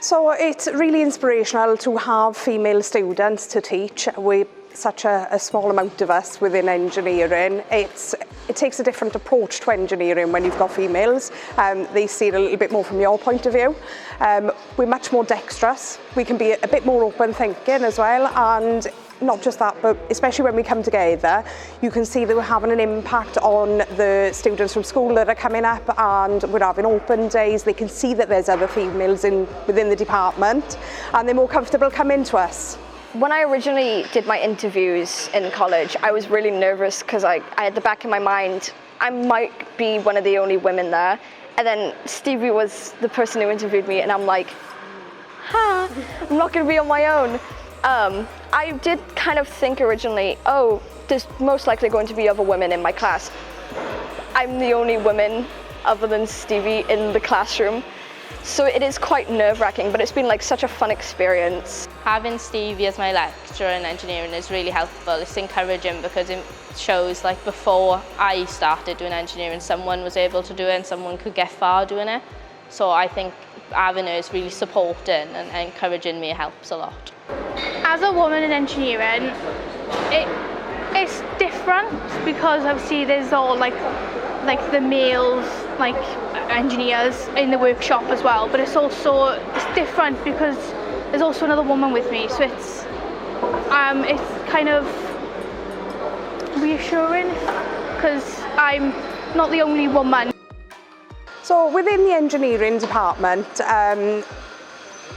So it's really inspirational to have female students to teach. We're such a small amount of us within engineering. It takes a different approach to engineering when you've got females. They see it a little bit more from your point of view. We're much more dexterous. We can be a bit more open thinking as well, and not just that, but especially when we come together, you can see that we're having an impact on the students from school that are coming up, and we're having open days. They can see that there's other females within the department, and they're more comfortable coming to us. When I originally did my interviews in college, I was really nervous because I had the back of my mind, I might be one of the only women there. And then Stevie was the person who interviewed me, and I'm like, I'm not going to be on my own. I did kind of think originally, oh, there's most likely going to be other women in my class. I'm the only woman other than Stevie in the classroom. So it is quite nerve-wracking, but it's been like such a fun experience. Having Stevie as my lecturer in engineering is really helpful. It's encouraging because it shows like before I started doing engineering, someone was able to do it and someone could get far doing it. So I think having her is really supporting and encouraging me helps a lot. As a woman in engineering, it's different because obviously there's all like the males, like engineers in the workshop as well, but it's different because there's also another woman with me, so it's kind of reassuring because I'm not the only woman. So within the engineering department,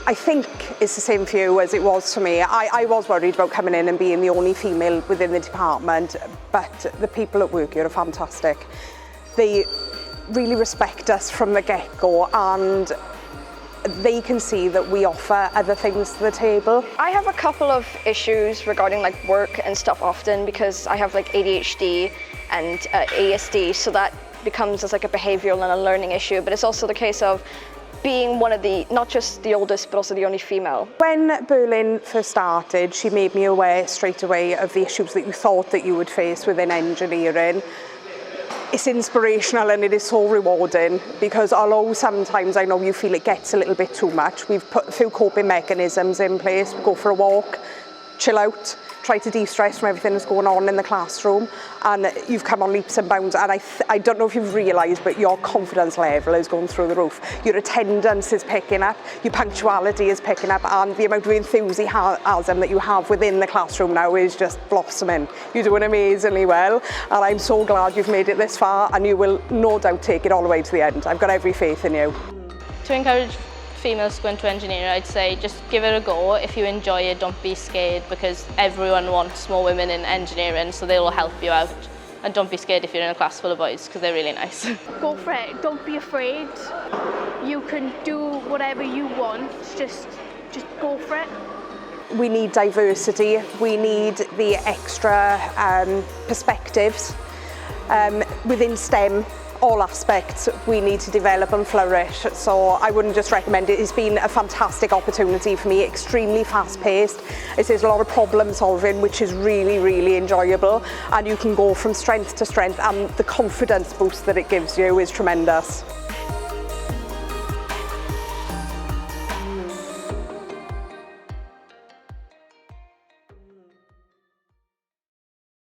I think it's the same for you as it was for me. I was worried about coming in and being the only female within the department, but the people at work here are fantastic. They really respect us from the get-go, and they can see that we offer other things to the table. I have a couple of issues regarding like work and stuff often because I have like ADHD and ASD, so that becomes as like a behavioural and a learning issue, but it's also the case of being one of not just the oldest, but also the only female. When Berlin first started, she made me aware straight away of the issues that you thought that you would face within engineering. It's inspirational and it is so rewarding because although sometimes I know you feel it gets a little bit too much, we've put a few coping mechanisms in place. Go for a walk, chill out, try to de-stress from everything that's going on in the classroom, and you've come on leaps and bounds. And I don't know if you've realised, but your confidence level is going through the roof. Your attendance is picking up, your punctuality is picking up, and the amount of enthusiasm that you have within the classroom now is just blossoming. You're doing amazingly well, and I'm so glad you've made it this far, and you will no doubt take it all the way to the end. I've got every faith in you. To encourage females to go into engineering, I'd say just give it a go. If you enjoy it, don't be scared, because everyone wants more women in engineering, so they'll help you out. And don't be scared if you're in a class full of boys, because they're really nice. Go for it, don't be afraid. You can do whatever you want, just go for it. We need diversity, we need the extra perspectives within STEM. All aspects we need to develop and flourish, so I wouldn't just recommend it. It's been a fantastic opportunity for me, extremely fast-paced. There's a lot of problem solving, which is really, really enjoyable, and you can go from strength to strength, and the confidence boost that it gives you is tremendous.